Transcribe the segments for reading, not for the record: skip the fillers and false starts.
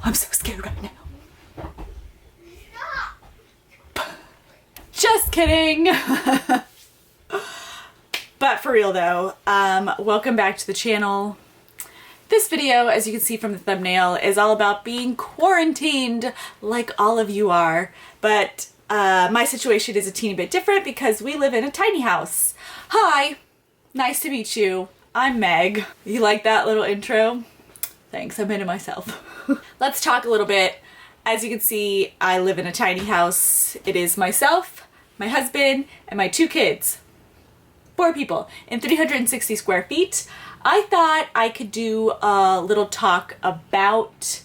I'm so scared right now. Just kidding. But for real though, welcome back to the channel. This video, as you can see from the thumbnail, is all about being quarantined like all of you are. But my situation is a teeny bit different because we live in a tiny house. Hi, nice to meet you. I'm Meg. You like that little intro? Thanks, I made it myself. Let's talk a little bit. As you can see, I live in a tiny house. It is myself, my husband, and my 2 kids. 4 people in 360 square feet. I thought I could do a little talk about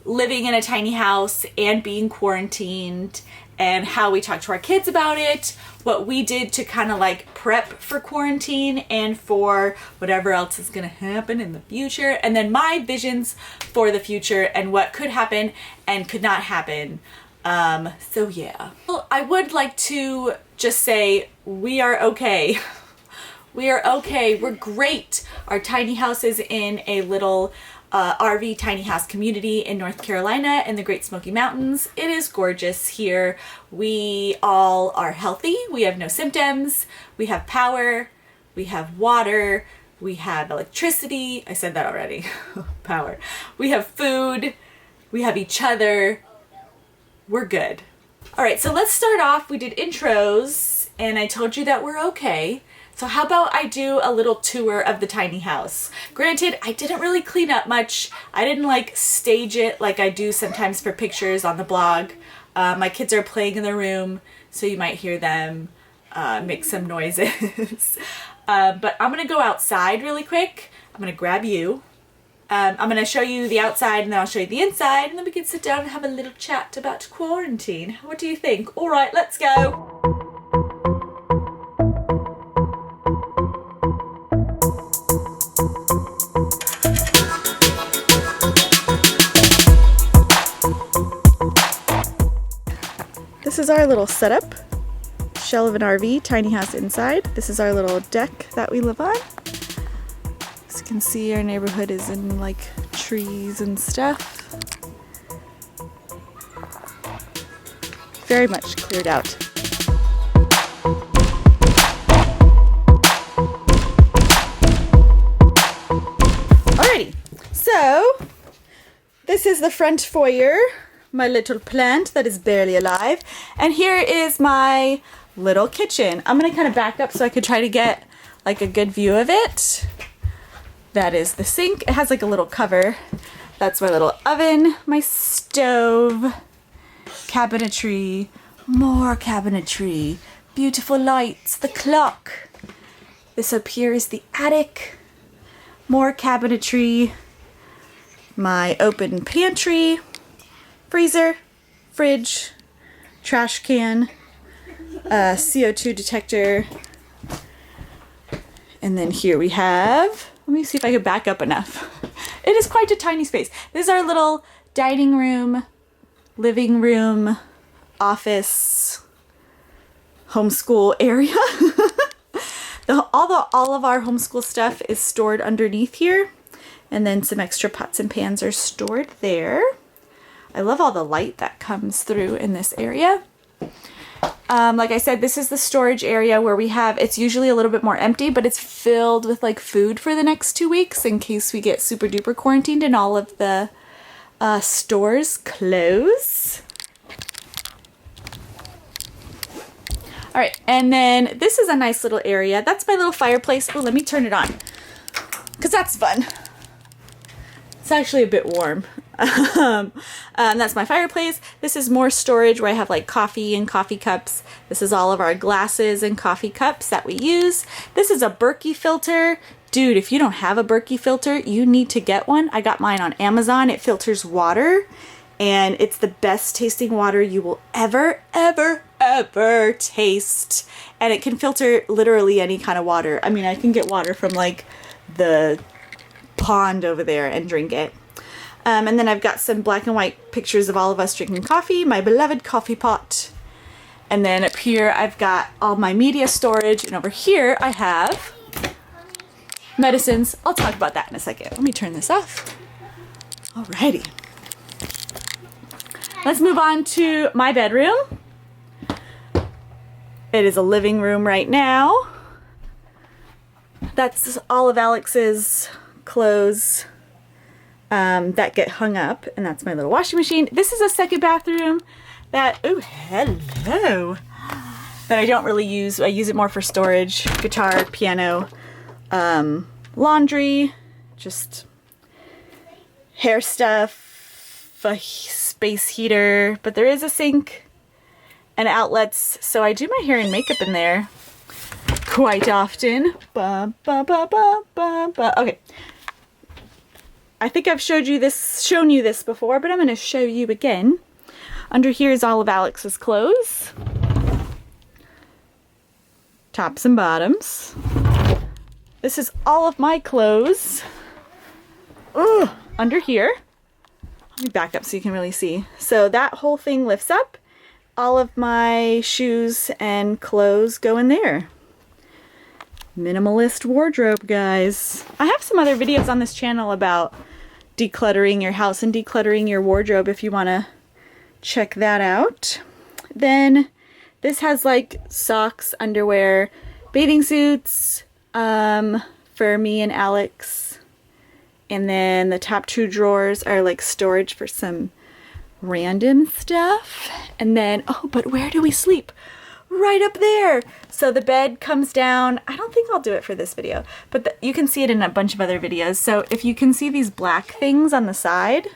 living in a tiny house and being quarantined and how we talk to our kids about it, what we did to kind of like prep for quarantine and for whatever else is gonna happen in the future, and then my visions for the future and what could happen and could not happen. So yeah. Well, I would like to just say we are okay. We are okay. We're great. Our tiny house is in a little RV tiny house community in North Carolina in the Great Smoky Mountains. It is gorgeous here. We all are healthy. We have no symptoms. We have power. We have water. We have electricity. I said that already. Power. We have food. We have each other. We're good. All right, so let's start off. We did intros and I told you that we're okay. So how about I do a little tour of the tiny house? Granted, I didn't really clean up much. I didn't like stage it like I do sometimes for pictures on the blog. My kids are playing in the room, so you might hear them make some noises. But I'm gonna go outside really quick. I'm gonna grab you. I'm gonna show you the outside and then I'll show you the inside, and then we can sit down and have a little chat about quarantine. What do you think? All right, let's go. This is our little setup. Shell of an RV, tiny house inside. This is our little deck that we live on. As you can see, our neighborhood is in like trees and stuff. Very much cleared out. Alrighty, so this is the front foyer. My little plant that is barely alive. And here is my little kitchen. I'm gonna kind of back up so I could try to get like a good view of it. That is the sink. It has like a little cover. That's my little oven, my stove, cabinetry, more cabinetry, beautiful lights, the clock. This up here is the attic, more cabinetry, my open pantry, freezer, fridge, trash can, CO2 detector, and then here we have, let me see if I can back up enough. It is quite a tiny space. This is our little dining room, living room, office, homeschool area. All of our homeschool stuff is stored underneath here, and then some extra pots and pans are stored there. I love all the light that comes through in this area. Like I said, this is the storage area where we have, it's usually a little bit more empty, but it's filled with like food for the next 2 weeks in case we get super duper quarantined and all of the stores close. All right, and then this is a nice little area. That's my little fireplace. Oh, let me turn it on because that's fun. It's actually a bit warm. That's my fireplace. This is more storage where I have like coffee and coffee cups. This is all of our glasses and coffee cups that we use. This is a Berkey filter. Dude, if you don't have a Berkey filter, you need to get one. I got mine on Amazon. It filters water and it's the best tasting water you will ever taste. And it can filter literally any kind of water. I mean, I can get water from like the pond over there and drink it. And then I've got some black and white pictures of all of us drinking coffee, my beloved coffee pot. And then up here I've got all my media storage, and over here I have medicines. I'll talk about that in a second. Let me turn this off. Alrighty. let's move on to my bedroom. It is a living room right now. That's all of Alex's clothes that get hung up, and that's my little washing machine. This is a second bathroom that, oh, hello, that I don't really use. I use it more for storage, guitar, piano, laundry, just hair stuff, a space heater, but there is a sink and outlets, so I do my hair and makeup in there quite often. Okay. I think I've shown you this before, but I'm going to show you again. Under here is all of Alex's clothes. Tops and bottoms. This is all of my clothes. Ugh, under here. Let me back up so you can really see. So that whole thing lifts up. All of my shoes and clothes go in there. Minimalist wardrobe, guys. I have some other videos on this channel about decluttering your house and decluttering your wardrobe if you want to check that out. Then this has like socks, underwear, bathing suits for me and Alex. And then the top two drawers are like storage for some random stuff. And then, oh, but where do we sleep? Right up there. So the bed comes down. I don't think I'll do it for this video, but you can see it in a bunch of other videos. So if you can see these black things on the side,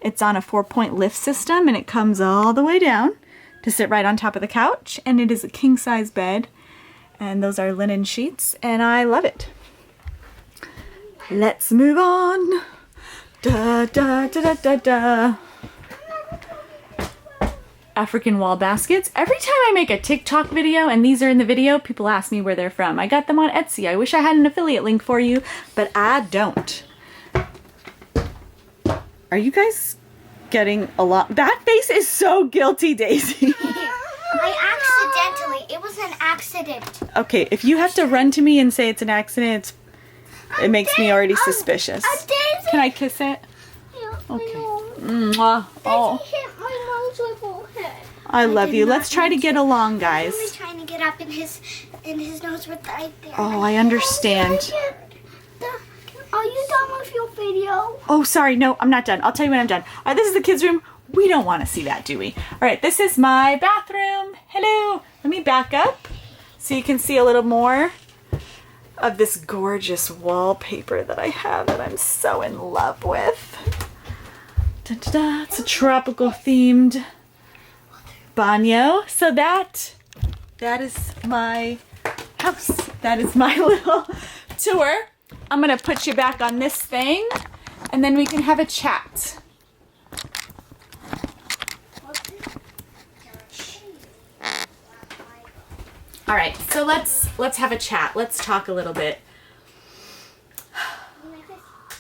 it's on a 4-point lift system, and it comes all the way down to sit right on top of the couch. And it is a king size bed, and those are linen sheets, and I love it. Let's move on. Da da da da da da. African wall baskets. Every time I make a TikTok video and these are in the video, people ask me where they're from. I got them on Etsy. I wish I had an affiliate link for you, but I don't. Are you guys getting a lot? That face is so guilty, Daisy. It was an accident. Okay, if you have to run to me and say it's an accident, it makes me already suspicious. Can I kiss it? Okay. Mwah. Oh. I love you. Let's try to get along, guys. I'm trying to get up in his nose right there. Oh, I understand. Are you done with your video? Oh, sorry. No, I'm not done. I'll tell you when I'm done. All right, this is the kids' room. We don't want to see that, do we? All right, this is my bathroom. Hello. Let me back up so you can see a little more of this gorgeous wallpaper that I have that I'm so in love with. Da-da-da. It's a tropical themed banyo. So that is my house. That is my little tour. I'm gonna put you back on this thing and then we can have a chat. All right, so let's have a chat. Let's talk a little bit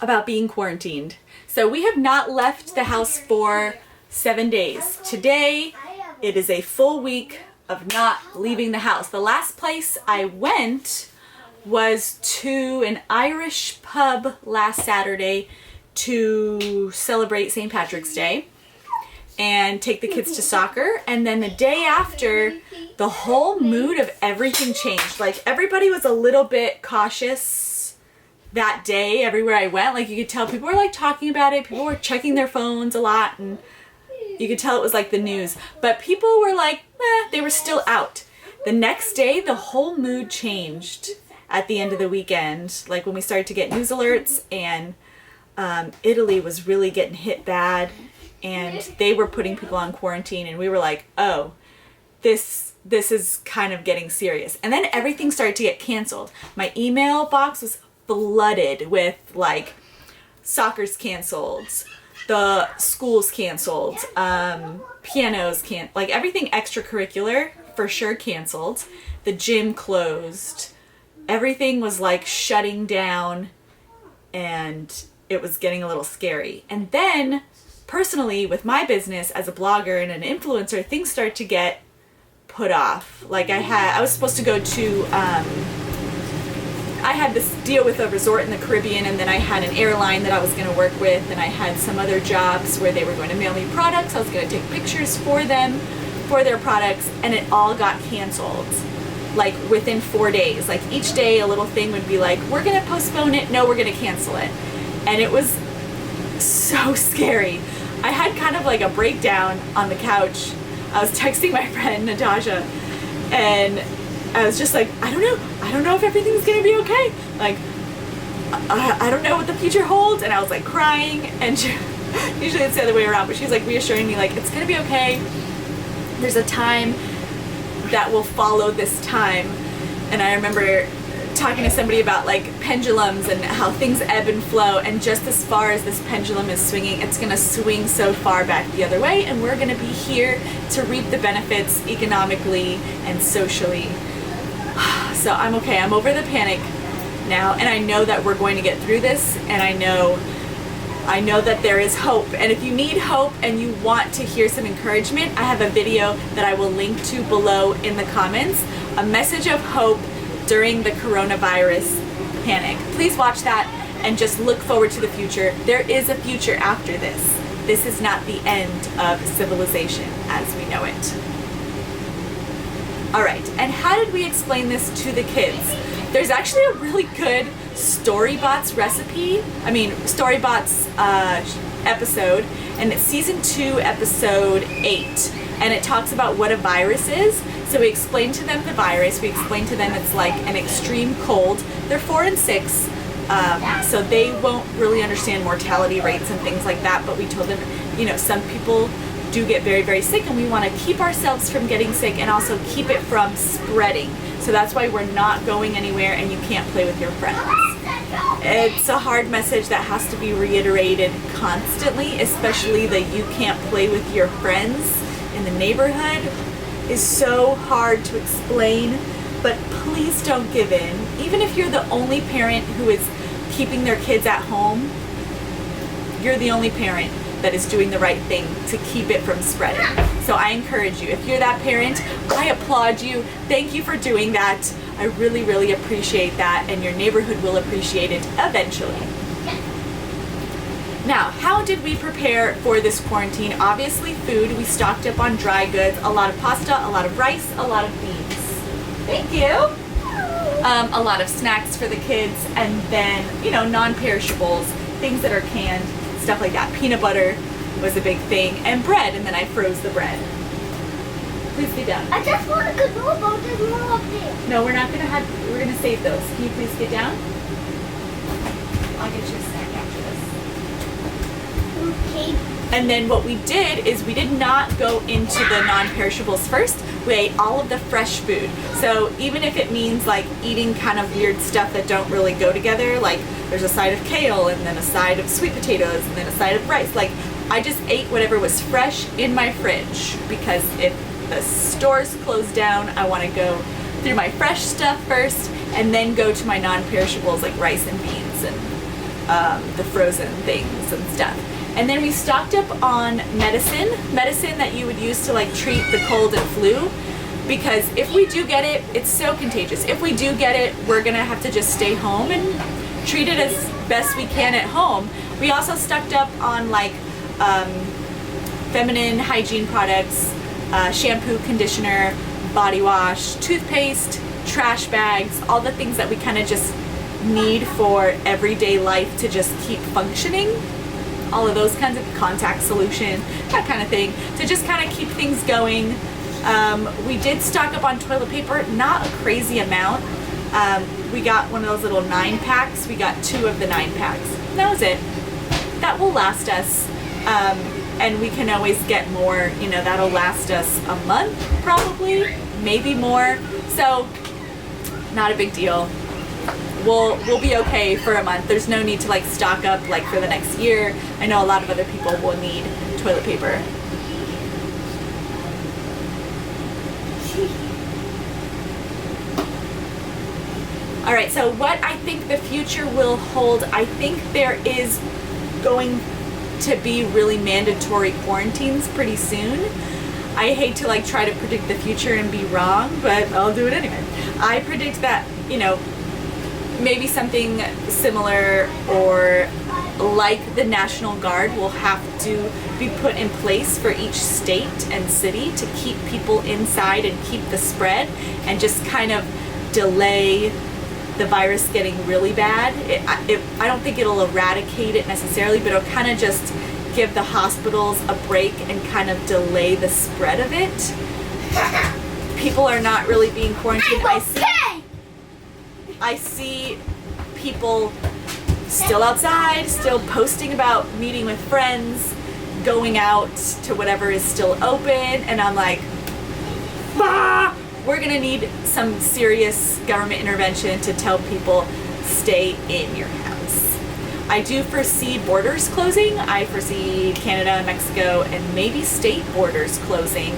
about being quarantined. So we have not left the house for 7 days. Today, it is a full week of not leaving the house. The last place I went was to an Irish pub last Saturday to celebrate St. Patrick's Day and take the kids to soccer. And then the day after, the whole mood of everything changed. Like, everybody was a little bit cautious that day everywhere I went. Like, you could tell people were like talking about it. People were checking their phones a lot, and you could tell it was like the news. But people were like, they were still out. The next day, the whole mood changed at the end of the weekend. Like, when we started to get news alerts, and Italy was really getting hit bad, and they were putting people on quarantine, and we were like, oh, this is kind of getting serious. And then everything started to get canceled. My email box was flooded with like soccer's canceled, the school's canceled, pianos like everything extracurricular for sure canceled. The gym closed. Everything was like shutting down, and it was getting a little scary. And then personally, with my business as a blogger and an influencer, things start to get put off. Like I was supposed to go to I had this deal with a resort in the Caribbean, and then I had an airline that I was going to work with, and I had some other jobs where they were going to mail me products. I was going to take pictures for them, for their products, and it all got canceled. Like within 4 days. Like each day a little thing would be like, we're going to postpone it, no, we're going to cancel it. And it was so scary. I had kind of like a breakdown on the couch. I was texting my friend Natasha, and I was just like, I don't know if everything's gonna be okay. Like, I don't know what the future holds. And I was like crying, and usually it's the other way around, but she's like reassuring me, like, it's gonna be okay. There's a time that will follow this time. And I remember talking to somebody about like pendulums and how things ebb and flow, and just as far as this pendulum is swinging, it's gonna swing so far back the other way, and we're gonna be here to reap the benefits economically and socially. So I'm okay. I'm over the panic now, and I know that we're going to get through this, and I know that there is hope. And if you need hope and you want to hear some encouragement, I have a video that I will link to below in the comments, a message of hope during the coronavirus panic. Please watch that and just look forward to the future. There is a future after this. This is not the end of civilization as we know it. All right, and how did we explain this to the kids? There's actually a really good Storybots episode, and it's season 2, episode 8, and it talks about what a virus is. So we explained to them the virus. We explained to them it's like an extreme cold. They're 4 and 6, so they won't really understand mortality rates and things like that. But we told them, you know, some people do get very, very sick, and we want to keep ourselves from getting sick and also keep it from spreading. So that's why we're not going anywhere, and you can't play with your friends. It's a hard message that has to be reiterated constantly, especially that you can't play with your friends in the neighborhood is so hard to explain. But please don't give in. Even if you're the only parent who is keeping their kids at home, you're the only parent that is doing the right thing to keep it from spreading. So I encourage you, if you're that parent, I applaud you. Thank you for doing that. I really, really appreciate that, and your neighborhood will appreciate it eventually. Now, how did we prepare for this quarantine? Obviously food. We stocked up on dry goods, a lot of pasta, a lot of rice, a lot of beans. Thank you. A lot of snacks for the kids, and then, you know, non-perishables, things that are canned, stuff like that. Peanut butter was a big thing, and bread, and then I froze the bread. Please get down. I just want to go about this more up there. No, we're gonna save those. Can you please get down? I'll get you a snack after this. Okay. And then what we did is we did not go into the non-perishables first. We ate all of the fresh food. So even if it means like eating kind of weird stuff that don't really go together, like there's a side of kale and then a side of sweet potatoes and then a side of rice, like I just ate whatever was fresh in my fridge, because if the stores closed down, I want to go through my fresh stuff first and then go to my non-perishables like rice and beans and the frozen things and stuff. And then we stocked up on medicine that you would use to like treat the cold and flu, because if we do get it, it's so contagious. If we do get it, we're gonna have to just stay home and treat it as best we can at home. We also stocked up on like feminine hygiene products, shampoo, conditioner, body wash, toothpaste, trash bags, all the things that we kind of just need for everyday life to just keep functioning. All of those kinds of contact solution, that kind of thing, to just kind of keep things going. We did stock up on toilet paper, not a crazy amount. We got one of those little 9-packs. We got 2 of the 9-packs. That was it. That will last us. And we can always get more, you know, that'll last us a month probably, maybe more. So not a big deal. We'll be okay for a month. There's no need to like stock up like for the next year. I know a lot of other people will need toilet paper. All right, so what I think the future will hold, I think there is going to be really mandatory quarantines pretty soon. I hate to like try to predict the future and be wrong, but I'll do it anyway. I predict that, you know, maybe something similar or like the National Guard will have to be put in place for each state and city to keep people inside and keep the spread and just kind of delay the virus getting really bad. I don't think it'll eradicate it necessarily, but it'll kind of just give the hospitals a break and kind of delay the spread of it. People are not really being quarantined. I see people still outside, still posting about meeting with friends, going out to whatever is still open, and I'm like, bah! We're gonna need some serious government intervention to tell people stay in your house. I do foresee borders closing. I foresee Canada and Mexico and maybe state borders closing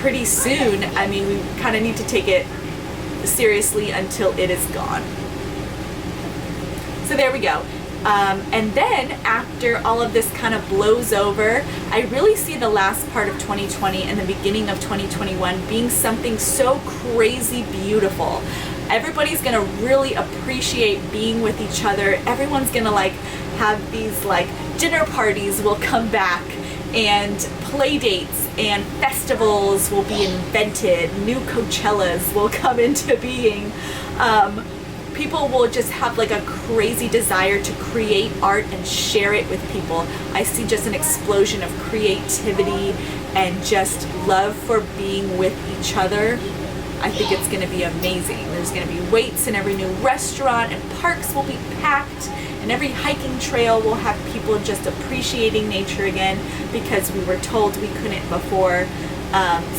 pretty soon. I mean, we kind of need to take it seriously until it is gone. So there we go. And then after all of this kind of blows over, I really see the last part of 2020 and the beginning of 2021 being something so crazy beautiful. Everybody's gonna really appreciate being with each other. Everyone's gonna like have these like dinner parties will come back, and play dates and festivals will be invented. New Coachellas will come into being. People will just have like a crazy desire to create art and share it with people. I see just an explosion of creativity and just love for being with each other. I think it's going to be amazing. There's going to be waits in every new restaurant, and parks will be packed, and every hiking trail will have people just appreciating nature again because we were told we couldn't before.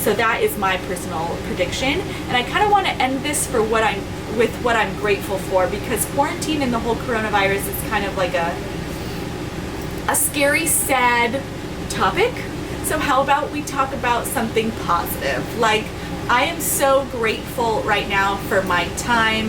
So that is my personal prediction, and I kind of want to end this with what I'm grateful for, because quarantine and the whole coronavirus is kind of like a scary, sad topic. So how about we talk about something positive? Like, I am so grateful right now for my time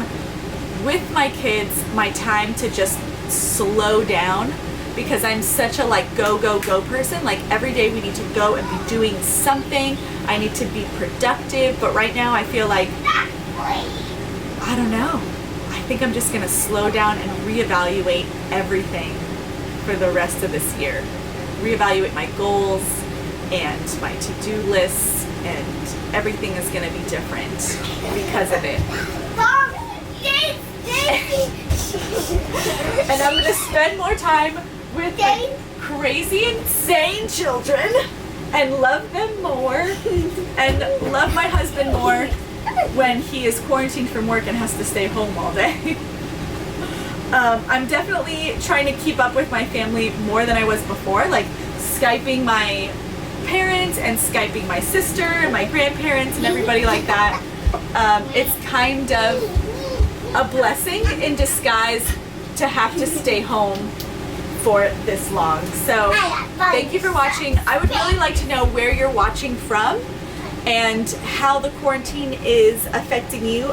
with my kids, my time to just slow down, because I'm such a like go person. Like every day we need to go and be doing something. I need to be productive, but right now I feel like, I don't know. I think I'm just gonna slow down and reevaluate everything for the rest of this year. Reevaluate my goals and my to-do lists, and everything is gonna be different because of it. And I'm gonna spend more time with my crazy, insane children and love them more and love my husband more when he is quarantined from work and has to stay home all day. I'm definitely trying to keep up with my family more than I was before, like Skyping my parents and Skyping my sister and my grandparents and everybody like that. It's kind of a blessing in disguise to have to stay home for this long. So thank you for watching. I would really like to know where you're watching from and how the quarantine is affecting you.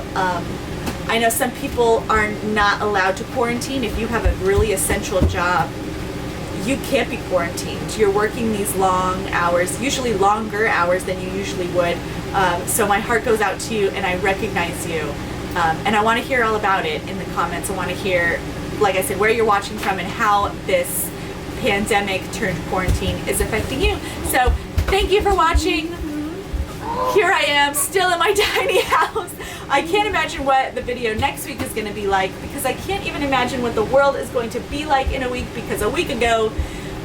I know some people are not allowed to quarantine. If you have a really essential job, you can't be quarantined. You're working these long hours, usually longer hours than you usually would. So my heart goes out to you, and I recognize you. And I want to hear all about it in the comments. I want to hear, like I said, where you're watching from and how this pandemic turned quarantine is affecting you. So thank you for watching. Here I am, still in my tiny house. I can't imagine what the video next week is going to be like, because I can't even imagine what the world is going to be like in a week, because a week ago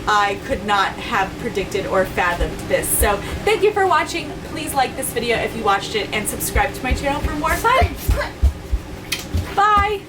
I could not have predicted or fathomed this. So thank you for watching. Please like this video if you watched it and subscribe to my channel for more fun. Bye!